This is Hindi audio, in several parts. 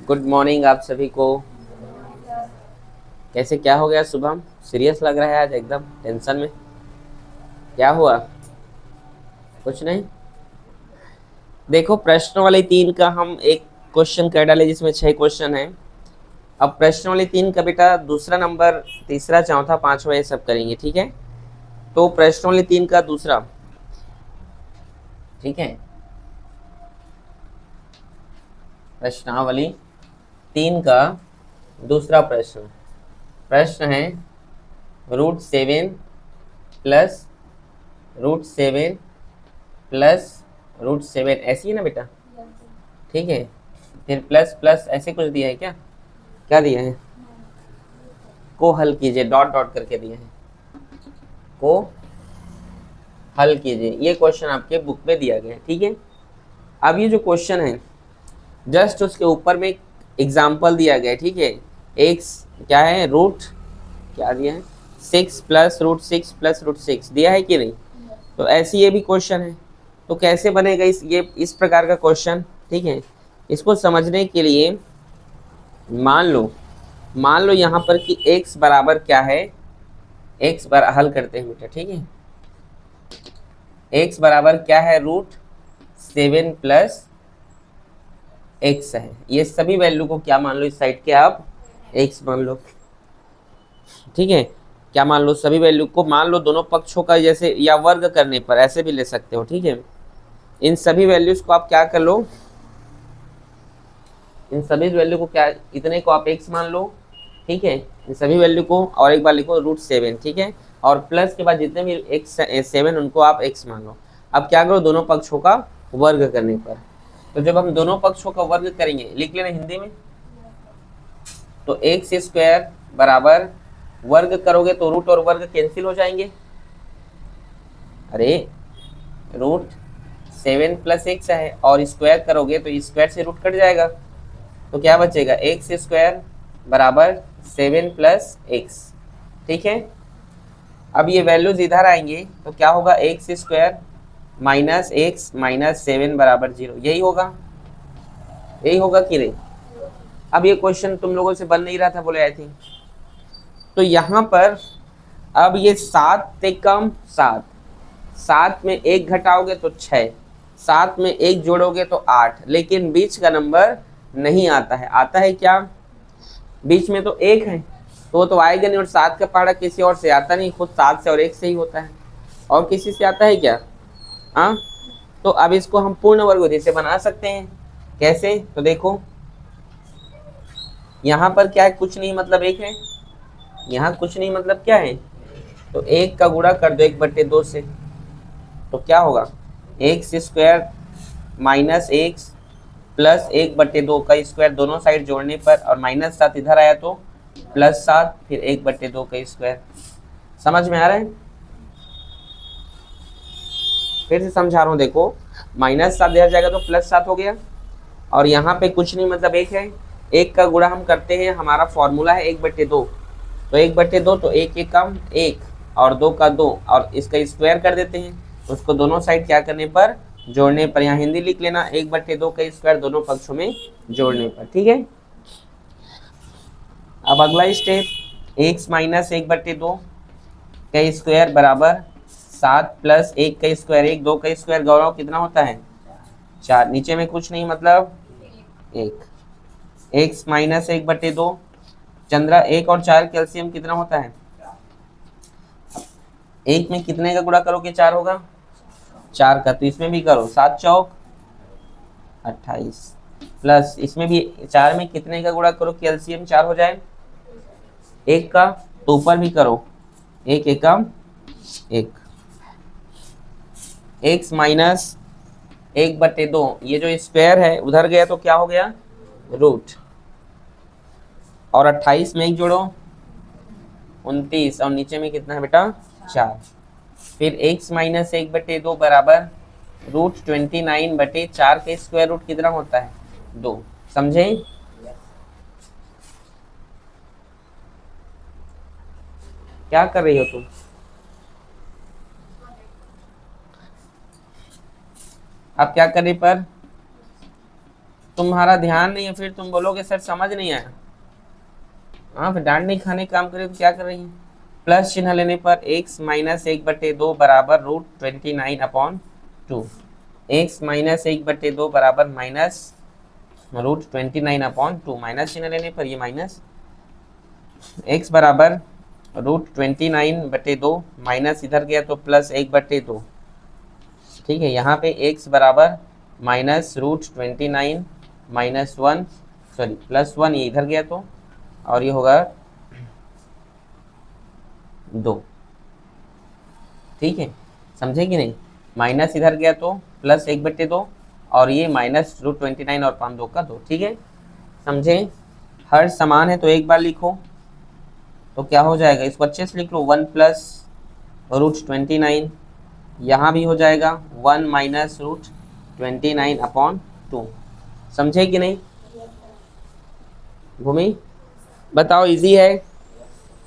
गुड मॉर्निंग आप सभी को। कैसे क्या हो गया शुभम? सीरियस लग रहा है आज, एकदम टेंशन में। क्या हुआ? कुछ नहीं। देखो, प्रश्न वाले तीन का हम एक क्वेश्चन कर डाले जिसमें 6 क्वेश्चन है। अब प्रश्न वाले तीन का बेटा दूसरा नंबर, तीसरा, चौथा, पांचवा, ये सब करेंगे, ठीक है? तो प्रश्न वाले तीन का दूसरा, ठीक है? प्रश्नावली तीन का दूसरा प्रश्न। प्रश्न है √7 प्लस √7 प्लस √7, ऐसी है ना बेटा? ठीक है। फिर प्लस प्लस ऐसे कुछ दिया है क्या? क्या दिया है? को हल कीजिए, डॉट डॉट करके दिए हैं। को हल कीजिए, ये क्वेश्चन आपके बुक में दिया गया है, ठीक है? अब ये जो क्वेश्चन है, जस्ट उसके ऊपर में एक एग्जाम्पल दिया गया है, ठीक है? एक्स क्या है? रूट क्या दिया है? 6 प्लस √6 प्लस √6 दिया है कि नहीं? तो ऐसी ये भी क्वेश्चन है। तो कैसे बनेगा इस प्रकार का क्वेश्चन, ठीक है? इसको समझने के लिए मान लो यहाँ पर कि x बराबर क्या है? x बार हल करते हैं बेटा, ठीक है? x बराबर क्या है? √7 प्लस x है। ये सभी वैल्यू को क्या मान लो? इस साइड के आप x मान लो, ठीक है? क्या मान लो? सभी वैल्यू को मान लो, दोनों पक्षों का, जैसे या वर्ग करने पर ऐसे भी ले सकते हो, ठीक है? इन सभी वैल्यूज को आप क्या कर लो, इन सभी वैल्यू को क्या, इतने को आप x मान लो, ठीक है? इन सभी वैल्यू को, और एक बार लिखो √7, ठीक है? और प्लस के बाद जितने भी x7 उनको आप x मान लो। अब क्या करो, दोनों पक्षों का वर्ग करने पर, तो जब हम दोनों पक्षों का वर्ग करेंगे, लिख लेना हिंदी में, तो x² बराबर, वर्ग करोगे तो रूट और वर्ग कैंसिल हो जाएंगे। अरे, √7 प्लस x है, और स्क्वायर करोगे तो स्क्वायर से रूट कट जाएगा, तो क्या बचेगा? x² बराबर 7 प्लस x, ठीक है? अब ये वैल्यूज इधर आएंगे तो क्या होगा? x² माइनस x माइनस 7 बराबर 0, यही होगा, यही होगा कि नहीं? अब ये क्वेश्चन तुम लोगों से बन नहीं रहा था, बोले आई थिंक। तो यहाँ पर अब ये 7 से कम 7, 7 में 1 घटाओगे तो 6, 7 में 1 जोड़ोगे तो 8, लेकिन बीच का नंबर नहीं आता है। आता है क्या? बीच में तो 1 है, तो वो तो आएगा नहीं, और 7 का पहाड़ा किसी और से आता नहीं, खुद 7 से और 1 से ही होता है। और किसी से आता है क्या? हाँ। तो अब इसको हम पूर्ण वर्ग से बना सकते हैं। कैसे? तो देखो, यहाँ पर क्या है? कुछ नहीं मतलब 1 है, यहाँ कुछ नहीं मतलब क्या है? तो 1 का गुणा कर दो 1/2 से, तो क्या होगा? x² माइनस x प्लस 1/2 का स्क्वायर, दोनों साइड जोड़ने पर, और -7 इधर आया तो +7, फिर 1/2 का स्क्वायर। समझ में आ रहा है? फिर से समझा रहा हूँ, देखो, -7 इधर जाएगा तो +7 हो गया, और यहाँ पे कुछ नहीं मतलब 1 है। 1 का गुणा हम करते हैं, हमारा फॉर्मूला है 1/2, तो 1/2, तो 1 कम 1, और 2 का 2, और इसका स्क्वायर कर देते हैं, उसको दोनों साइड क्या करने पर? जोड़ने पर। यहाँ हिंदी लिख लेना, 1/2 का स्क्वायर दोनों पक्षों में जोड़ने पर, ठीक है? अब अगला स्टेप, x माइनस 1/2 का स्क्वायर बराबर 7 प्लस 1 का स्क्वायर, 1 2 का स्क्वायर गौरव कितना होता है? 4, नीचे में कुछ नहीं मतलब 1, x माइनस 1/2, चंद्रा 1 और 4 कैल्शियम कितना होता है? 1 में कितने का गुणा करोगे 4 होगा? 4 का, तो इसमें भी करो, 7 चौक 28, प्लस इसमें भी 4 में कितने का गुणा करो कि एलसीएम 4 हो जाए? 1 का, तो ऊपर भी करो, 1 एकम 1, x माइनस 1/2, ये जो स्क्वायर है उधर गया तो क्या हो गया? रूट, और 28 में 1 जोड़ो 29, और नीचे में कितना है बेटा? 4, फिर x माइनस 1/2 बराबर √29/4 का स्क्वायर रूट कितना होता है? 2। समझे? क्या कर रही हो तुम? अब क्या करने पर? तुम्हारा ध्यान नहीं है, फिर तुम बोलोगे सर समझ नहीं आया। हाँ, फिर डांट नहीं खाने का काम करे तो क्या कर रही है। प्लस चिन्ह लेने पर x माइनस 1/2 बराबर √29/2। x माइनस 1/2 बराबर माइनस √29/2। माइनस चिन्ह लेने पर ये माइनस, x बराबर √29/2 माइनस इधर गया तो प्लस 1/2। ठीक है, यहाँ पे x बराबर माइनस √29 माइनस 1, सॉरी प्लस 1, ये इधर गया तो, और ये होगा 2। ठीक है, समझे कि नहीं। माइनस इधर गया तो प्लस 1/2, और ये माइनस √29 और 5 2 का 2। ठीक है, समझे। हर समान है तो एक बार लिखो तो क्या हो जाएगा, इसको अच्छे से लिख लो। 1 प्लस √29, यहाँ भी हो जाएगा 1 माइनस √29/2। समझे कि नहीं। भूमि बताओ, इजी है।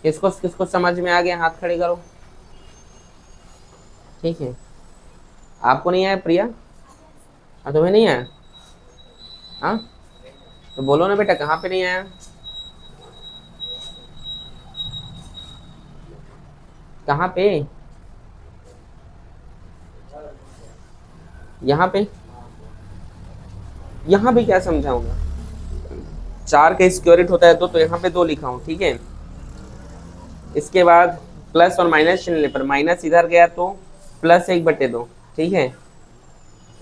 किसको किसको समझ में आ गया हाथ खड़े करो। ठीक है, आपको नहीं आया प्रिया? हाँ, तुम्हें नहीं आया? हाँ, तो बोलो ना बेटा, कहाँ पे नहीं आया? कहाँ पे? यहाँ पे? यहाँ पे क्या समझाऊंगा। 4 का स्क्वायर रूट होता है तो यहाँ पे 2 लिखा हूँ। ठीक है, इसके बाद प्लस और माइनस चिन्ह लेने पर माइनस इधर गया तो प्लस 1/2। ठीक है,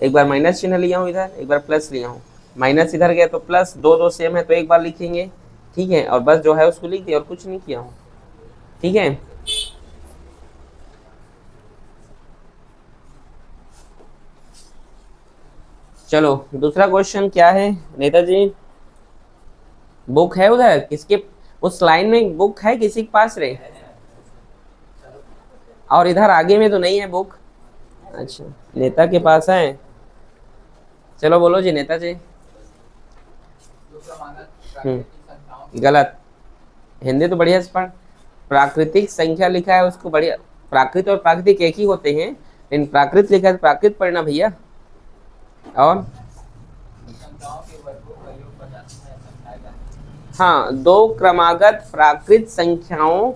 एक बार माइनस चिन्ह लिया हूँ इधर, एक बार प्लस लिया हूँ। माइनस इधर गया तो प्लस, दो दो सेम है तो एक बार लिखेंगे। ठीक है, और बस जो है उसको लिख दिया और कुछ नहीं किया हूँ। ठीक है, चलो दूसरा क्वेश्चन क्या है नेताजी। बुक है उधर किसके, उस लाइन में बुक है किसी के पास रे? और इधर आगे में तो नहीं है बुक। अच्छा, नेता के पास है। चलो बोलो जी नेताजी। गलत। हिंदी तो बढ़िया से पढ़। प्राकृतिक संख्या लिखा है उसको बढ़िया। प्राकृत और प्राकृतिक एक ही होते हैं, लेकिन प्राकृत लिखा है प्राकृत पढ़ना भैया। और हाँ, 2 क्रमागत प्राकृत संख्याओं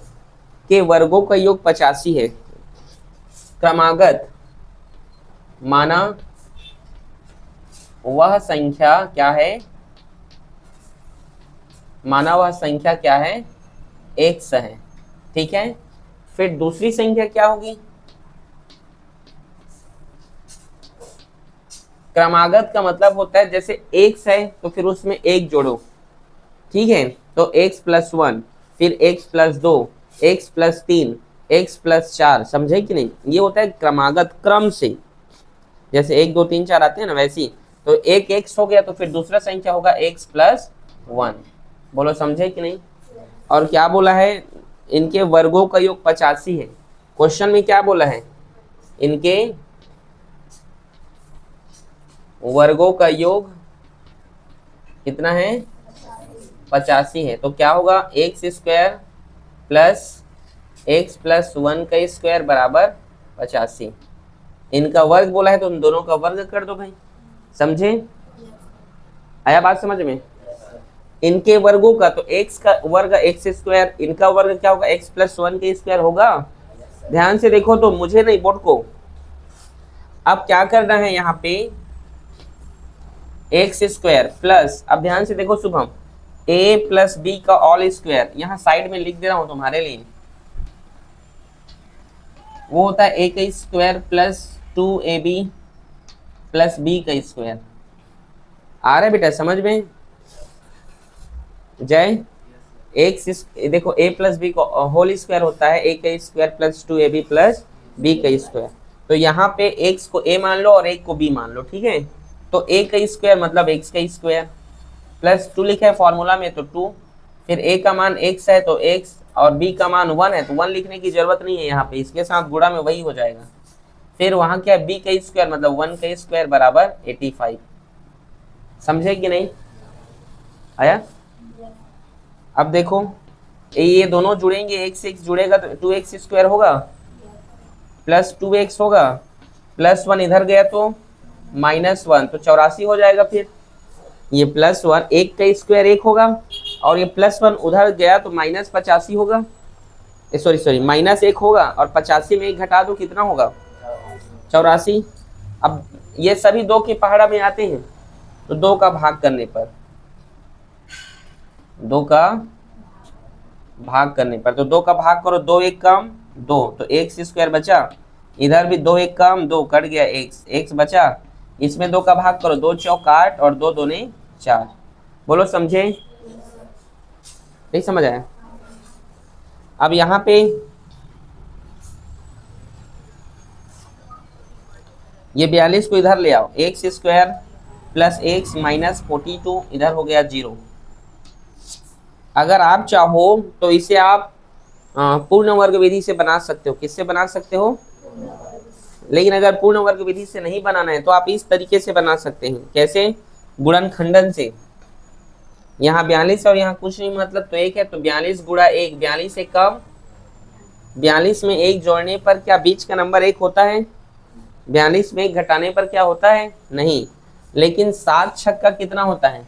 के वर्गों का योग 85 है। क्रमागत माना वह संख्या क्या है, माना वह संख्या क्या है, x है। ठीक है, फिर दूसरी संख्या क्या होगी, क्रमागत का मतलब होता है जैसे x है तो फिर उसमें 1 जोड़ो। ठीक है, तो x + 1, फिर x + 2, x + 3, x + 4। समझे कि नहीं, ये होता है क्रमागत, क्रम से। जैसे 1 2 3 4 आते हैं ना, वैसी। तो एक x हो गया तो फिर दूसरा संख्या होगा x + 1। बोलो समझे कि नहीं। और क्या बोला है, इनके वर्गों का योग 85 है। क्वेश्चन में क्या बोला है, इनके वर्गों का योग कितना है, 85 है। तो क्या होगा, x² प्लस x + 1 का स्क्वायर बराबर 85। इनका वर्ग बोला है तो उन दोनों का वर्ग कर दो भाई। समझे, आया बात समझ में। इनके वर्गों का, तो x का वर्ग x², इनका वर्ग क्या होगा, x + 1 का स्क्वायर होगा। ध्यान से देखो तो, मुझे नहीं बोर्ड को। अब क्या करना है यहाँ पे, x² प्लस, अब ध्यान से देखो शुभम, a + b का ऑल स्क्वायर, यहाँ साइड में लिख दे रहा हूं तुम्हारे लिए। वो होता है a का square plus 2ab plus b का स्क्वायर। आ रहा है बेटा समझ में। जय, देखो a + b का होल स्क्वायर होता है a का square plus 2ab plus b का स्क्वायर। तो यहाँ पे x को a मान लो और एक को b मान लो। ठीक है, तो a का स्क्वायर मतलब x का स्क्वायर, प्लस 2 लिखा है फॉर्मूला में तो 2, फिर a का मान x है तो x, और b का मान 1 है तो 1 लिखने की जरूरत नहीं है यहाँ पे, इसके साथ गुणा में वही हो जाएगा। फिर वहां क्या है, b का स्क्वायर मतलब 1 का स्क्वायर बराबर 85। समझे कि नहीं, आया। अब देखो, ये दोनों जुड़ेंगे, x से x जुड़ेगा तो 2x² होगा, प्लस 2x होगा, प्लस 1 इधर गया तो -1, तो 84 हो जाएगा। फिर ये +1, एक का स्क्वायर 1 होगा, और ये +1 उधर गया तो -85 होगा, सॉरी -1 होगा, और 85 में 1 घटा दो कितना होगा 84। अब ये सभी 2 के पहाड़ा में आते हैं, तो 2 का भाग करने पर, 2 का भाग करने पर, तो 2 का भाग करो, 2 1 कम 2, तो x² बचा, इधर भी 2 1 कम 2 कट गया, x बचा, इसमें 2 का भाग करो, 2 चौक 8 और 2 दूने 4। बोलो समझे? नहीं समझ आया? अब यहाँ पे ये 42 को इधर ले आओ, x² + x - 42 इधर हो गया 0। अगर आप चाहो तो इसे आप पूर्ण वर्ग विधि से बना सकते हो। किससे बना सकते हो? लेकिन अगर पूर्ण वर्ग विधि से नहीं बनाना है तो आप इस तरीके से बना सकते हैं। कैसे? गुणनखंडन से। यहाँ 42 और यहाँ कुछ नहीं, मतलब तो 1 है, तो 42 गुणा 1, 42 से कम, 42 में 1 जोड़ने पर क्या बीच का नंबर 1 होता है? 42 में 1 घटाने पर क्या होता है? नहीं। लेकिन 7 छक्का कितना होता है?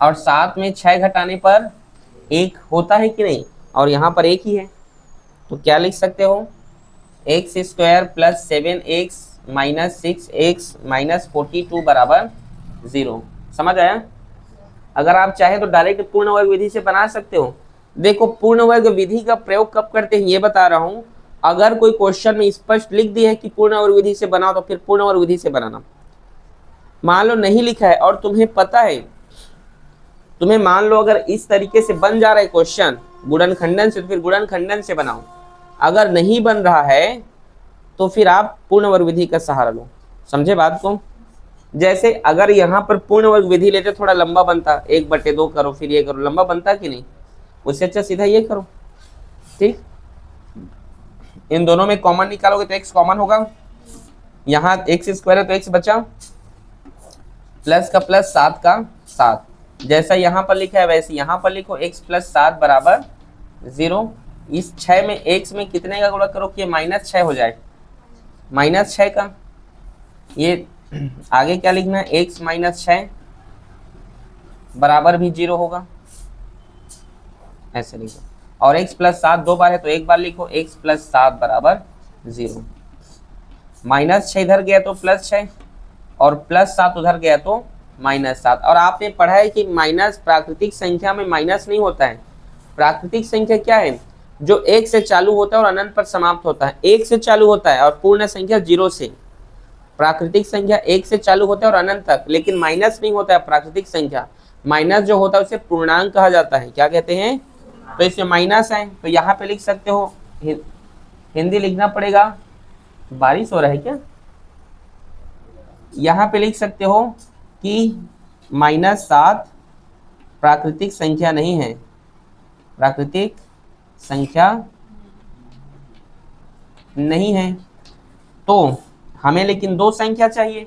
और 7 में 6 घटाने पर 1 होता है कि नहीं? और यहाँ पर 1 ही है, तो क्या लिख सकते हो? x² + 7x - 6x - 42 बराबर 0। समझ आया? अगर आप चाहे तो डायरेक्ट पूर्ण वर्ग विधि से बना सकते हो। देखो, पूर्ण वर्ग विधि का प्रयोग कब करते हैं ये बता रहा हूं। अगर कोई क्वेश्चन में स्पष्ट लिख दिया है कि पूर्ण वर्ग विधि से बनाओ, तो फिर पूर्ण वर्ग विधि से बनाना। मान लो नहीं लिखा है और तुम्हें पता है, तुम्हें मान लो अगर इस तरीके से बन जा रहा है क्वेश्चन गुणनखंडन से, तो फिर गुणनखंडन से बनाओ। अगर नहीं बन रहा है तो फिर आप पूर्ण वर्ग विधि का सहारा लो। समझे बात को? जैसे अगर यहाँ पर पूर्ण वर्ग विधि लेते थोड़ा लंबा बनता, 1/2 करो फिर ये करो, लंबा बनता कि नहीं? उससे अच्छा सीधा ये करो। ठीक, इन दोनों में कॉमन निकालोगे तो x कॉमन होगा, यहाँ x² है तो x बचा, प्लस का प्लस 7 का 7, जैसा यहाँ पर लिखा है वैसे यहाँ पर लिखो, x + 7 बराबर 0। इस 6 में x में कितने का गुणा करो कि -6 हो जाए, -6 का। ये आगे क्या लिखना है? x - 6 बराबर भी 0 होगा, ऐसे लिखो। और x + 7 2 बार है तो एक बार लिखो, x + 7 बराबर 0। -6 इधर गया तो +6, और +7 उधर गया तो -7। और आपने पढ़ा है कि माइनस प्राकृतिक संख्या में माइनस नहीं होता है। प्राकृतिक संख्या क्या है? जो 1 से चालू होता है और अनंत पर समाप्त होता है। 1 से चालू होता है और पूर्ण संख्या 0 से। प्राकृतिक संख्या 1 से चालू होता है और अनंत तक, लेकिन माइनस नहीं होता है प्राकृतिक संख्या। माइनस जो होता है उसे पूर्णांक कहा जाता है। क्या कहते हैं? तो इसमें माइनस है, तो यहाँ पे लिख सकते हो, हिंदी लिखना पड़ेगा। बारिश हो रहा है क्या? यहाँ पे लिख सकते हो कि -7 प्राकृतिक संख्या नहीं है, प्राकृतिक संख्या नहीं है। तो हमें लेकिन 2 संख्या चाहिए,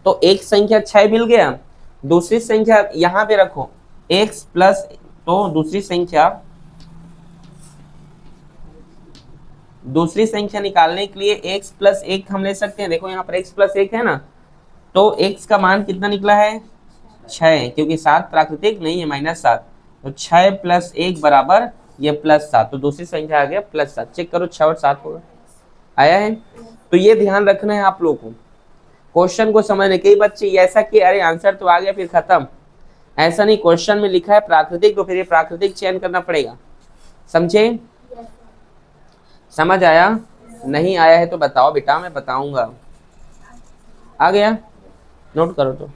तो एक संख्या 6 मिल गया, दूसरी संख्या यहाँ पे रखो x प्लस, तो दूसरी संख्या निकालने के लिए x + 1 हम ले सकते हैं। देखो यहाँ पर x + 1 है ना, तो x का मान कितना निकला है? 6, क्योंकि 7 प्राकृतिक नहीं है, -7, तो 6 + 1 बराबर ये +7, तो दूसरी संख्या आ गया +7। चेक करो 6 और 7 होगा, आया है? तो ये ध्यान रखना है आप लोगों को क्वेश्चन को समझने। कई बच्चे ऐसा कि अरे आंसर तो आ गया फिर खत्म, ऐसा नहीं। क्वेश्चन में लिखा है प्राकृतिक, तो फिर ये प्राकृतिक चयन करना पड़ेगा। समझे? समझ आया? नहीं आया है तो बताओ बेटा, मैं बताऊंगा। आ गया? नोट करो तो।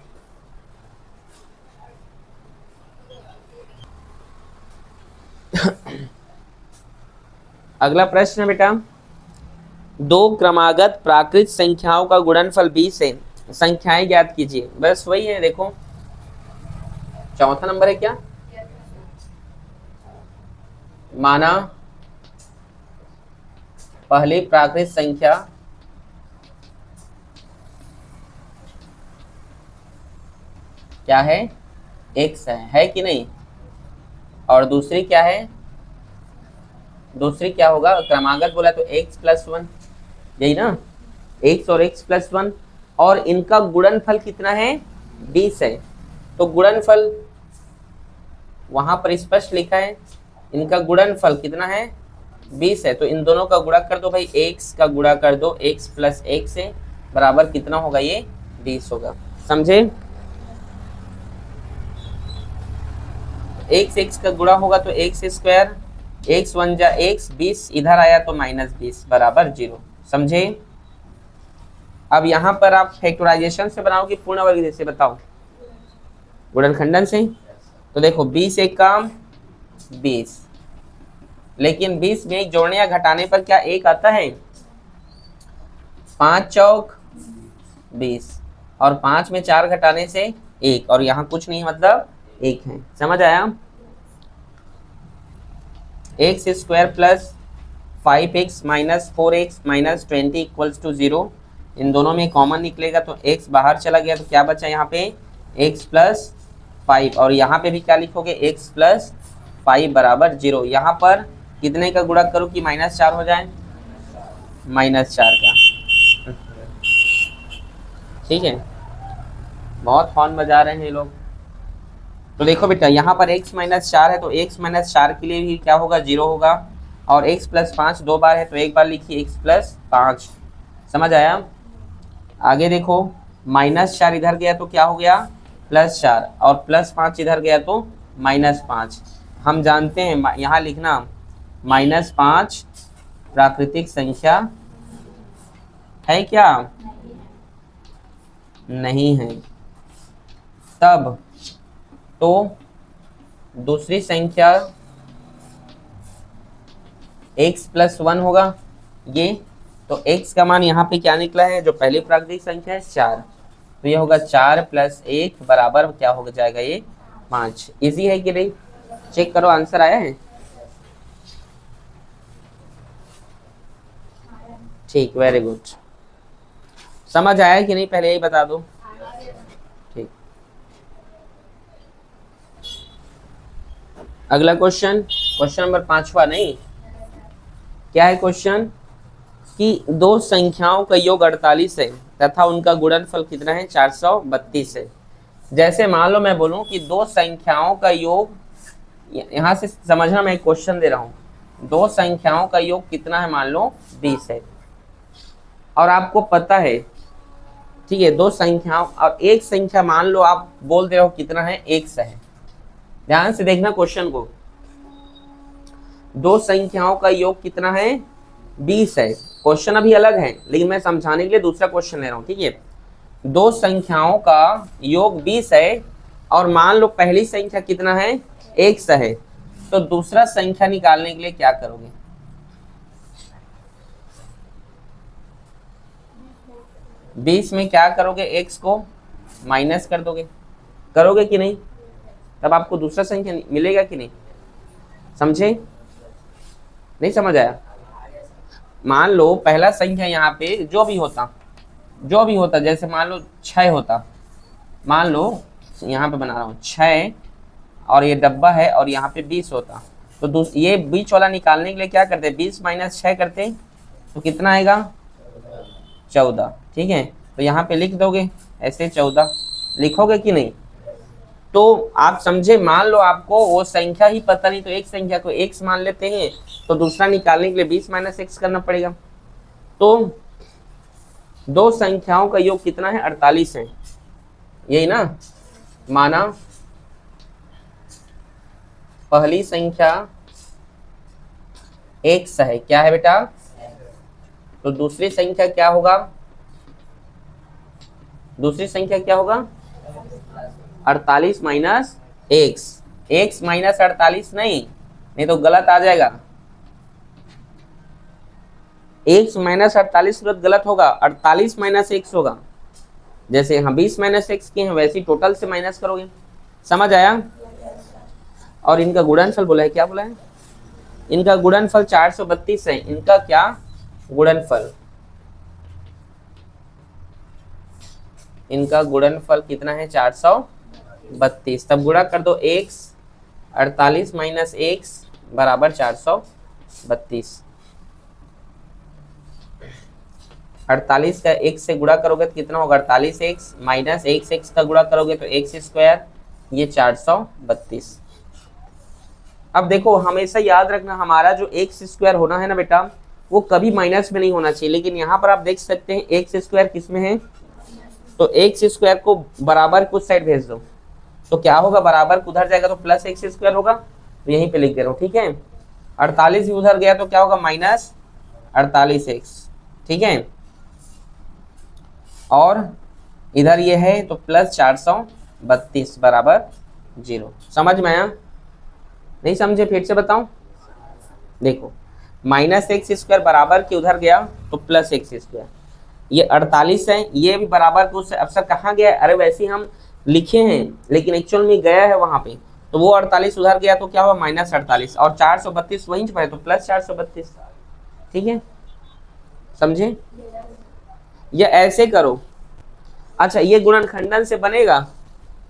अगला प्रश्न है बेटा, 2 क्रमागत प्राकृत संख्याओं का गुणनफल 20 है, संख्याएं ज्ञात कीजिए। बस वही है, देखो चौथा नंबर है क्या? माना पहली प्राकृत संख्या क्या है? x है कि नहीं? और दूसरी क्या है? दूसरी क्या होगा? क्रमागत बोला तो x + 1, यही ना, x और x + 1, और इनका गुणनफल कितना है? 20 है, तो गुणनफल वहां पर स्पष्ट लिखा है, इनका गुणनफल कितना है 20 है, तो इन दोनों का गुणा कर दो भाई, x का गुणा कर दो x प्लस x से बराबर कितना होगा, ये 20 होगा। समझे? x का गुणा होगा तो x स्क्वायर, x वन जा x, 20 इधर आया तो -20 बराबर 0। समझे? अब यहाँ पर आप फैक्टराइजेशन से बनाओ कि पूर्ण वर्ग से बताओ, गुणनखंडन से। तो देखो 20 एक काम 20, लेकिन 20 में जोड़ने या घटाने पर क्या एक आता है, 5 चौक 20, और 5 में 4 घटाने से 1, और यहाँ कुछ नहीं मतलब 1 है। समझ आया? x square plus 5x minus 4x minus 20 equals to 0, इन दोनों में कॉमन निकलेगा तो x बाहर चला गया, तो क्या बचा यहाँ पे x प्लस 5, और यहाँ पे भी क्या लिखोगे x प्लस 5 बराबर 0। यहाँ पर कितने का गुणा करो कि -4 हो जाए, -4 का। ठीक है, बहुत हॉर्न बजा रहे हैं ये लोग। तो देखो बेटा यहाँ पर x -4 है, तो x -4 के लिए भी क्या होगा 0 होगा, और x प्लस 5 दो बार है तो एक बार लिखिए x प्लस 5। समझ आया? आगे देखो -4 इधर गया तो क्या हो गया +4, और +5 इधर गया तो -5। हम जानते हैं यहाँ लिखना -5 प्राकृतिक संख्या है क्या, नहीं है, तब तो दूसरी संख्या x प्लस 1 होगा ये, तो x का मान यहाँ पे क्या निकला है, जो पहली प्राकृतिक संख्या है 4, तो ये होगा 4 + 1 बराबर क्या हो जाएगा, ये 5। इजी है कि नहीं? चेक करो आंसर आया है। ठीक, वेरी गुड। समझ आया कि नहीं पहले यही बता दो। ठीक, अगला क्वेश्चन, क्वेश्चन नंबर 5वां नहीं, क्या है क्वेश्चन कि दो संख्याओं का योग 48 है तथा उनका गुणनफल कितना है 432 है। जैसे मान लो मैं बोलूं कि दो संख्याओं का योग, यहां से समझना मैं एक क्वेश्चन दे रहा हूं, दो संख्याओं का योग कितना है, मान लो 20 है, और आपको पता है, ठीक है, दो संख्याओं और एक संख्या मान लो आप बोल दे रहे हो कितना है, x है। ध्यान से देखना क्वेश्चन को, दो संख्याओं का योग कितना है 20 है। क्वेश्चन अभी अलग है लेकिन मैं समझाने के लिए दूसरा क्वेश्चन ले रहा हूं। ठीक है, दो संख्याओं का योग 20 है और मान लो पहली संख्या कितना है x है, तो दूसरा संख्या निकालने के लिए क्या करोगे, बीस में क्या करोगे, x को माइनस कर दोगे, करोगे कि नहीं, तब आपको दूसरा संख्या मिलेगा कि नहीं। समझे? नहीं समझ आया? मान लो पहला संख्या यहाँ पे जो भी होता जैसे मान लो 6 होता, मान लो यहाँ पे बना रहा हूँ 6 और ये डब्बा है और यहाँ पे 20 होता, तो ये बीच वाला निकालने के लिए क्या करते, 20 - 6 करते तो कितना आएगा 14। ठीक है, तो यहाँ पे लिख दोगे ऐसे 14, लिखोगे कि नहीं। तो आप समझे, मान लो आपको वो संख्या ही पता नहीं, तो एक संख्या को x मान लेते हैं, तो दूसरा निकालने के लिए 20 - x करना पड़ेगा। तो दो संख्याओं का योग कितना है 48 है, यही ना, माना पहली संख्या x है, क्या है बेटा, तो दूसरी संख्या क्या होगा, दूसरी संख्या क्या होगा 48 माइनस x, x माइनस 48 नहीं तो गलत आ जाएगा, x माइनस 48 गलत होगा, 48 माइनस x होगा। जैसे यहाँ 20 माइनस x के हैं वैसे ही टोटल से माइनस करोगे। समझ आया? और इनका गुणनफल बोला है, क्या बोला है, इनका गुणनफल 432 है, इनका क्या गुणनफल, इनका गुणनफल कितना है 432, तब गुणा कर दो x, 48 माइनस x बराबर 432। 48 का x से गुणा करोगे तो कितना होगा 48x माइनस x का गुणा करोगे तो x स्क्वायर, ये 432। अब देखो हमेशा याद रखना हमारा जो x स्क्वायर होना है ना बेटा वो कभी माइनस में नहीं होना चाहिए, लेकिन यहाँ पर आप देख सकते हैं x स्क्वायर किस में है, तो x स्क्वायर को बराबर कुछ साइड भेज दो तो क्या होगा, बराबर उधर जाएगा तो प्लस x स्क्वायर होगा, तो यहीं पे लिख दे रहा हूँ, ठीक है। 48 भी उधर गया तो क्या होगा माइनस 48x, ठीक है, और इधर ये है तो प्लस 432 बराबर 0। समझ में आया? नहीं समझे फिर से बताऊं, देखो माइनस एक्स स्क्वायर बराबर के उधर गया तो प्लस एक्स स्क्वायर, ये 48 है, ये भी बराबर को अक्सर कहाँ गया, अरे वैसे हम लिखे हैं लेकिन एक्चुअल में गया है वहां पे, तो वो 48 उधर गया तो क्या हुआ माइनस 48, और 432 वहीं पर है तो प्लस 432, ठीक है, समझे? या ऐसे करो, अच्छा ये गुणनखंडन से बनेगा,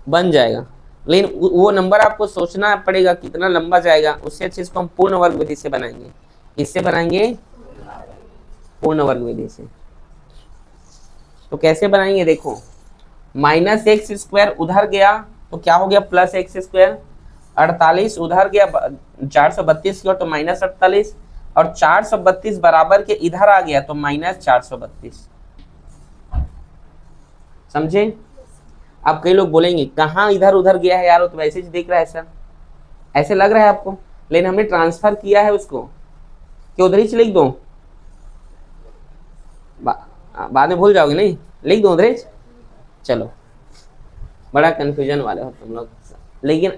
बन जाएगा, लेकिन वो नंबर आपको सोचना पड़ेगा कितना लंबा जाएगा, उससे अच्छे इसको हम पूर्ण वर्ग विधि से बनाएंगे। किससे बनाएंगे? पूर्ण वर्ग विधि से। तो कैसे बनाएंगे, देखो माइनस एक्स स्क्वायर उधर गया तो क्या हो गया प्लस एक्स स्क्वायर, 48 उधर गया 432 की ओर तो माइनस 48, और 432 बराबर के इधर आ गया तो माइनस 432, समझे? अब कई लोग बोलेंगे कहाँ इधर उधर गया है यार, वो तो वैसे ही दिख रहा है, ऐसा ऐसे लग रहा है आपको, लेकिन हमने ट्रांसफर किया है उसको कि उधर ही लिख दो, बाद में भूल जाओगे, नहीं लिख दो उधर, चलो बड़ा कंफ्यूजन वाले हो तुम लोग, लेकिन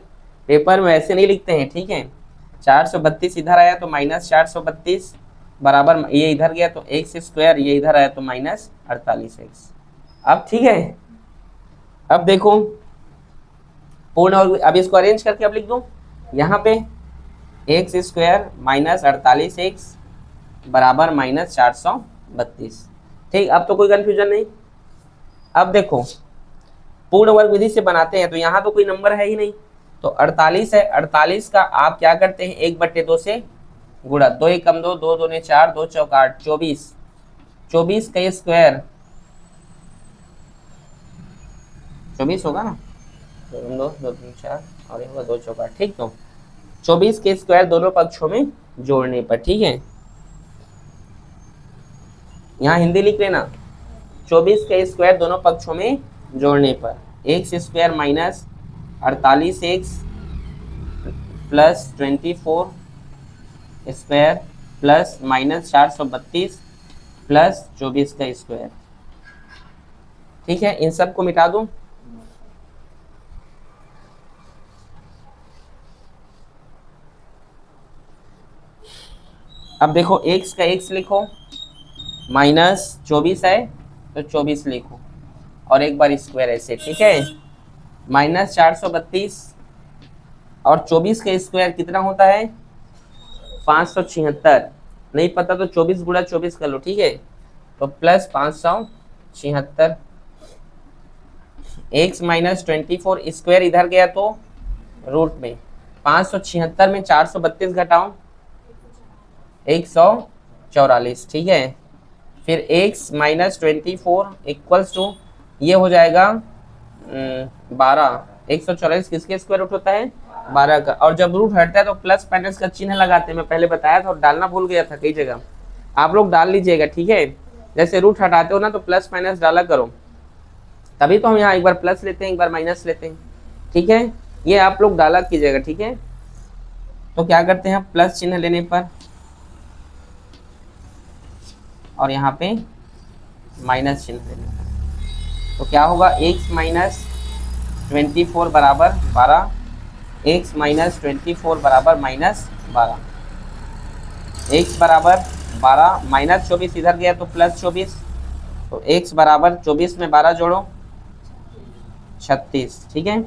पेपर में ऐसे नहीं लिखते हैं, ठीक है। 432 इधर आया तो माइनस 432 बराबर, ये इधर गया तो एक्स स्क्वायर, ये इधर आया तो माइनस 48x। अब ठीक है, अब देखो पूर्ण वर्ग, अब इसको अरेंज करके अब लिख दो यहाँ पे एक्स स्क्वायर माइनस 48x बराबर माइनस 432, ठीक। अब तो कोई कंफ्यूजन नहीं। अब देखो पूर्ण वर्ग विधि से बनाते हैं तो यहाँ तो कोई नंबर है ही नहीं, तो 48 है, 48 का आप क्या करते हैं 1/2 से गुणा, 2 एकम 2, 2 दूने 4, 2 चौक 8, 24, 24 का स्क्वायर 24 होगा ना, 2 2 3 4 और ये होगा 2 चौक 8, ठीक। तो 24 के स्क्वायर दोनों पक्षों में जोड़ने पर, ठीक है, यहाँ हिंदी लिख लेना, 24 के स्क्वायर दोनों पक्षों में जोड़ने पर x square minus 48x plus 24 square plus minus 432 plus 24 का स्क्वायर, ठीक है। इन सब को मिटा दूं, अब देखो x का x लिखो, माइनस 24 है तो 24 लिखो और एक बार स्क्वायर ऐसे, ठीक है, माइनस 432 और 24 का स्क्वायर कितना होता है 576, नहीं पता तो 24 गुणा 24 कर लो, ठीक है, तो प्लस 576, x माइनस 24 स्क्वायर इधर गया तो रूट में, 576 में 432 घटाओ 144, ठीक है, फिर x माइनस 24 इक्वल्स टू ये हो जाएगा 12, 144 किसके स्क्वायर रूट होता है 12 का, और जब रूट हटता है तो प्लस माइनस का चिन्ह लगाते हैं, मैं पहले बताया था और डालना भूल गया था कई जगह, आप लोग डाल लीजिएगा, ठीक है। जैसे रूट हटाते हो ना तो प्लस माइनस डाला करो, तभी तो हम यहाँ एक बार प्लस लेते हैं एक बार माइनस लेते हैं, ठीक है, ये आप लोग डाला कीजिएगा, ठीक है। तो क्या करते हैं प्लस चिन्ह लेने पर और यहाँ पे माइनस चिन्ह लेने पर, तो क्या होगा x माइनस 24 बराबर 12, x माइनस 24 बराबर माइनस 12, x बराबर 12 माइनस 24 इधर गया तो प्लस 24, तो x बराबर 24 में 12 जोड़ो 36, ठीक है,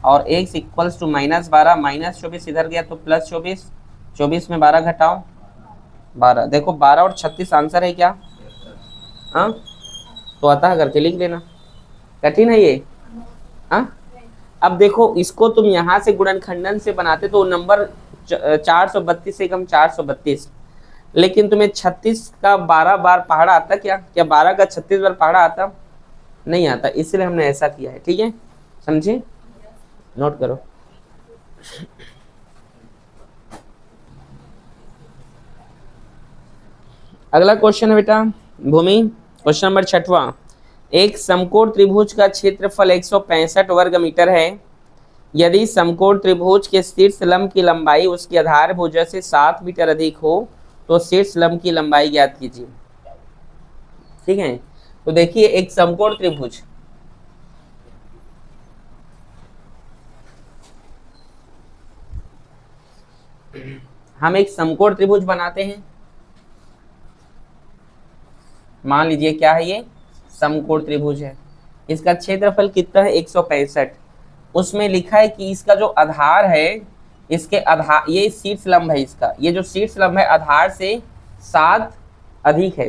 और x equals to minus 12 minus 24 इधर गया तो प्लस 24, 24 में 12 घटाओ 12, देखो 12 और 36 आंसर है क्या, हाँ, तो आता है करके लिख लेना, कठिन है ये, हाँ। अब देखो इसको तुम यहाँ से गुणनखंडन से बनाते तो नंबर 432 से कम 432, लेकिन तुम्हें 36 का 12 बार पहाड़ा आता क्या? क्या 12 का 36 बार पहाड़ा आता? नहीं आता, इसलिए हमने ऐसा किया है। ठीक है, समझे? नोट करो। अगला क्वेश्चन है बेटा भूमि, क्वेश्चन नंबर 6वां। एक समकोण त्रिभुज का क्षेत्रफल 165 वर्ग मीटर है। यदि समकोण त्रिभुज के शीर्ष लंब की लंबाई उसकी आधार भुजा से 7 मीटर अधिक हो तो शीर्ष लंब की लंबाई ज्ञात कीजिए। ठीक है, तो देखिए एक समकोण त्रिभुज, हम एक समकोण त्रिभुज बनाते हैं। मान लीजिए क्या है ये? समकोण त्रिभुज है। इसका क्षेत्रफल कितना है? 165। उसमें लिखा है कि इसका जो आधार है, इसके आधार, ये शीर्ष लंब है इसका, ये जो शीर्ष लंब है आधार से 7 अधिक है,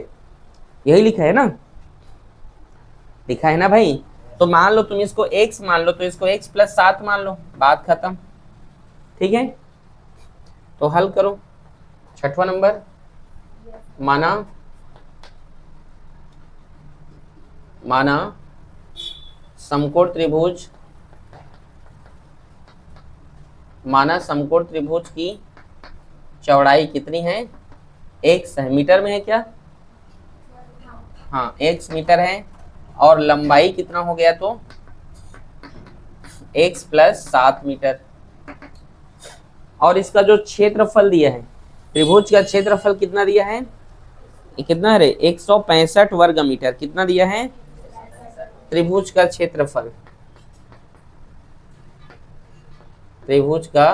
यही लिखा है ना? लिखा है ना भाई? तो मान लो तुम इसको x मान लो, तो इसको x + 7 मान लो, बात खत्म। ठीक है, तो हल करो। 6वां नंबर, माना समकोण त्रिभुज की चौड़ाई कितनी है? x है, मीटर में है क्या? हाँ, x मीटर है, और लंबाई कितना हो गया? तो x + 7 मीटर। और इसका जो क्षेत्रफल दिया है, त्रिभुज का क्षेत्रफल कितना दिया है? कितना है रे? 165 वर्ग मीटर। कितना दिया है? त्रिभुज का क्षेत्रफल, त्रिभुज का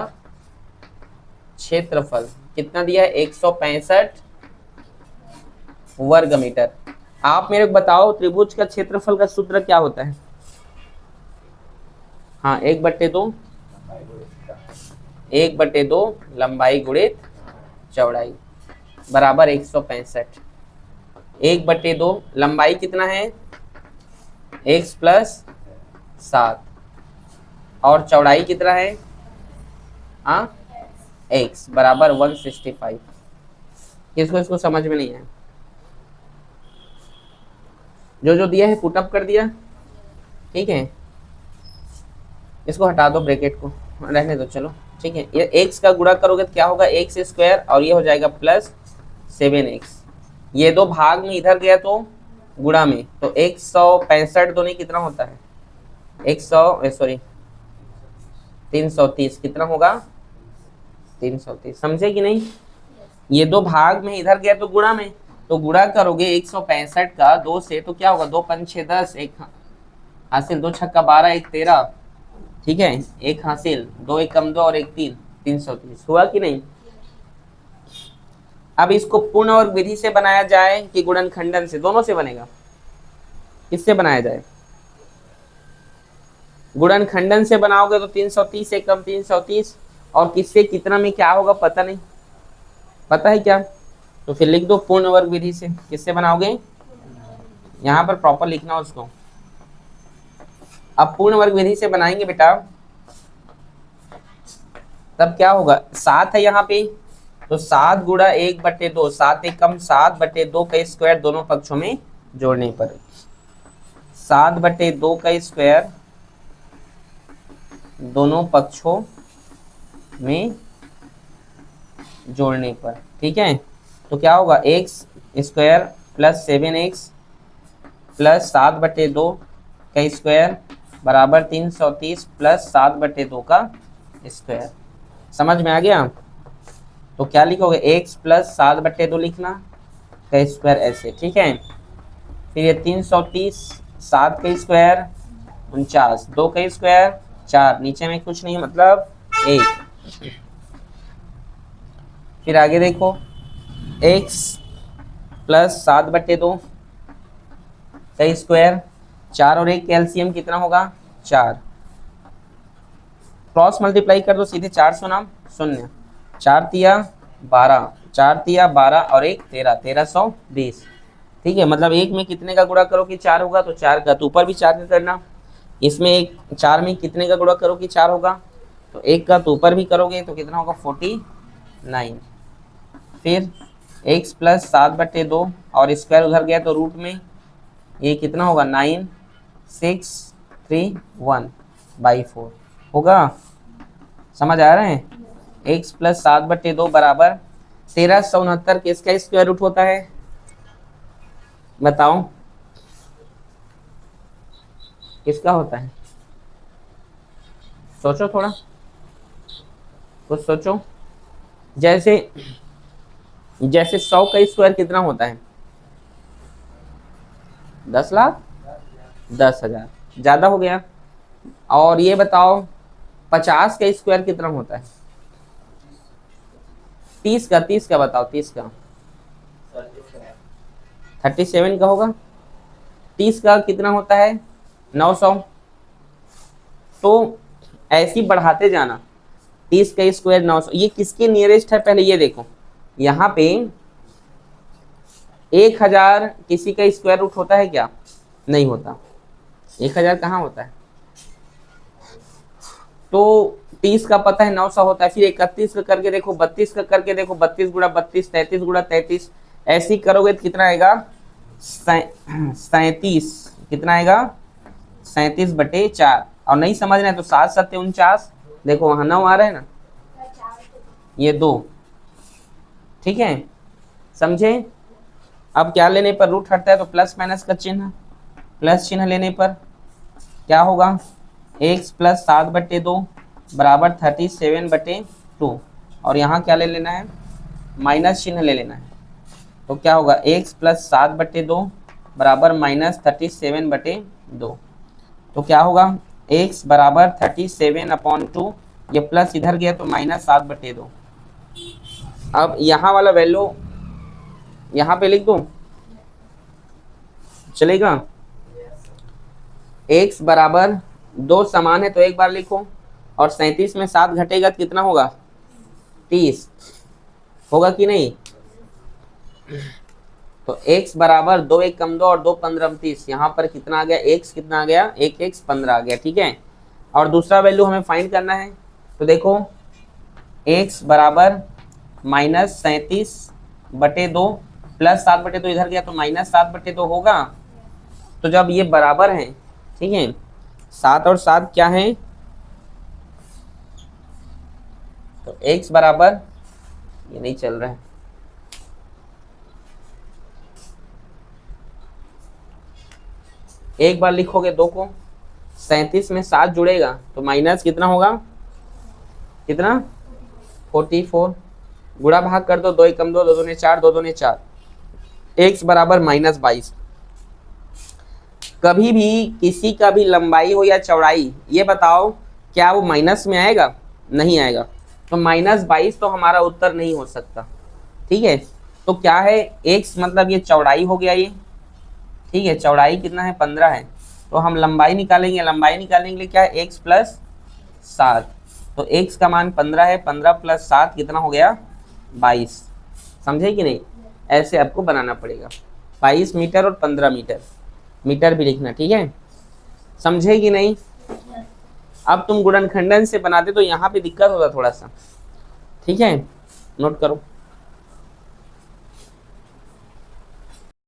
क्षेत्रफल कितना दिया है? 165 वर्ग मीटर। आप मेरे को बताओ त्रिभुज का क्षेत्रफल का सूत्र क्या होता है? हाँ, 1/2 लंबाई गुणित चौड़ाई बराबर 165। 1/2 लंबाई कितना है? x + 7, और चौड़ाई कितना है? x बराबर 165। इसको समझ में नहीं है? जो दिया है पुटअप कर दिया। ठीक है, इसको हटा दो, ब्रैकेट को रहने दो, चलो। ठीक है, ये x का गुणा करोगे तो क्या होगा? x² और ये हो जाएगा +7x। ये दो भाग में इधर गया तो गुणा में, तो 165 दोनों कितना होता है? 330 कितना होगा? 330। समझे कि नहीं? ये दो भाग में इधर गया तो गुणा में, तो गुणा करोगे 165 का 2 से, तो क्या होगा? 2 × 5 = 10, 1 हासिल, 2 × 6 = 12, 1 × 13। ठीक है, 1 हासिल, 2 × 1 = 2 और 1 × 3, 330 हुआ कि नहीं? अब इसको पूर्ण वर्ग विधि से बनाया जाए कि गुणनखंडन से? दोनों से बनेगा। किससे बनाया जाए? गुणनखंडन से बनाओगे तो 330 से कम 330, और किससे कितना में क्या होगा पता नहीं, पता है क्या? तो फिर लिख दो पूर्ण वर्ग विधि से। किससे बनाओगे? यहाँ पर प्रॉपर लिखना उसको। अब पूर्ण वर्ग विधि से बनाएंगे बेटा, तब क्या होगा? 7 है यहाँ पे, तो 7 × 1/2, 7 × 1 = 7/2 का स्क्वायर दोनों पक्षों में जोड़ने पर, 7/2 का स्क्वायर दोनों पक्षों में जोड़ने पर। ठीक है, तो क्या होगा? x² + 7x + 7/2 का स्क्वायर बराबर 330 + 7/2 का स्क्वायर। समझ में आ गया? तो क्या लिखोगे? x + 7/2 लिखना का स्क्वायर ऐसे। ठीक है, फिर ये 330, 7 का स्क्वायर 49, 2 का स्क्वायर 4, नीचे में कुछ नहीं मतलब 1। फिर आगे देखो, x + 7/2 का स्क्वायर, 4 और 1 एलसीएम कितना होगा? 4। क्रॉस मल्टीप्लाई कर दो सीधे, 4 0 0, 4 तिया 12, 4 तिया 12 और 1 13, 1320। ठीक है, मतलब 1 में कितने का गुणा करो कि 4 होगा? तो 4 का, तो ऊपर भी 4 का करना। इसमें 4 में कितने का गुणा करो कि 4 होगा? तो 1 का, तो ऊपर भी करोगे तो कितना होगा? 49। फिर x प्लस 7/2 और स्क्वायर उधर गया तो रूट में, ये कितना होगा 9631/4 होगा। समझ आ रहे हैं? x प्लस 7/2 बराबर 1369 किसका स्क्वायर रूट होता है बताओ, किसका होता है? सोचो थोड़ा, कुछ सोचो। जैसे 100 का स्क्वायर कितना होता है? 10 लाख, 10,000, ज्यादा हो गया। और ये बताओ 50 का स्क्वायर कितना होता है? 30 का बताओ, 30 का 37 का होगा। 30 का कितना होता है? 900। तो ऐसे ही बढ़ाते जाना, 30 का स्क्वायर 900, ये किसके नियरेस्ट है पहले ये देखो। यहाँ पे 1000 किसी का स्क्वायर रूट होता है क्या? नहीं होता। 1000 कहाँ होता है? तो 30 का पता है 900 होता है, फिर 31 का करके देखो, 32 का करके देखो, 32 गुणा 32, 33 गुणा 33, ऐसे ही करोगे तो कितना आएगा? 37। कितना आएगा? 37/4। और नहीं समझना है तो 7 7 49, देखो वहां 9 आ रहा है ना, ये 2। ठीक है, समझे? अब क्या लेने पर रूट हटता है? तो प्लस माइनस का चिन्ह, प्लस चिन्ह लेने पर क्या होगा? x प्लस 7/2 बराबर 37/2, और यहाँ क्या ले लेना है? माइनस चिन्ह ले लेना है। तो क्या होगा? x प्लस 7/2 बराबर माइनस 37/2। तो क्या होगा? x बराबर 37/2, ये प्लस इधर गया तो माइनस 7/2। अब यहाँ वाला वैल्यू यहाँ पे लिख दूं, चलेगा? x बराबर 2 समान है तो एक बार लिखो, और 37 में 7 घटेगा तो कितना होगा? 30 होगा कि नहीं? तो x बराबर 2 1 कम 2 और 2 15 30, यहाँ पर कितना आ गया? x कितना आ गया? 1x 15 आ गया। ठीक है, और दूसरा वैल्यू हमें फाइंड करना है। तो देखो x बराबर माइनस 37/2 प्लस 7/2 इधर गया तो माइनस 7/2 होगा। तो जब ये बराबर है, ठीक है, 7 और 7 क्या है? तो x बराबर, ये नहीं चल रहा है, एक बार लिखोगे 2 को, 37 में 7 जुड़ेगा तो माइनस कितना होगा? कितना? 44। गुणा भाग कर दो, 2 1 कम 2, 2 दूने 4, 2 दूने 4, x बराबर माइनस 22। कभी भी किसी का भी लंबाई हो या चौड़ाई, ये बताओ क्या वो माइनस में आएगा? नहीं आएगा। तो माइनस 22 तो हमारा उत्तर नहीं हो सकता। ठीक है, तो क्या है? x मतलब ये चौड़ाई हो गया ये। ठीक है, चौड़ाई कितना है? 15 है। तो हम लंबाई निकालेंगे, लंबाई निकालने के लिए क्या है? x plus 7। तो x का मान 15 है, 15 प्लस 7 कितना हो गया? 22। समझे कि नहीं? ऐसे आपको बनाना पड़ेगा, 22 मीटर और 15 मीटर, मीटर भी लिखना। ठीक है, समझे कि नहीं? अब तुम गुणनखंडन से बनाते तो यहाँ पे दिक्कत होता थोड़ा सा। ठीक है, नोट करो।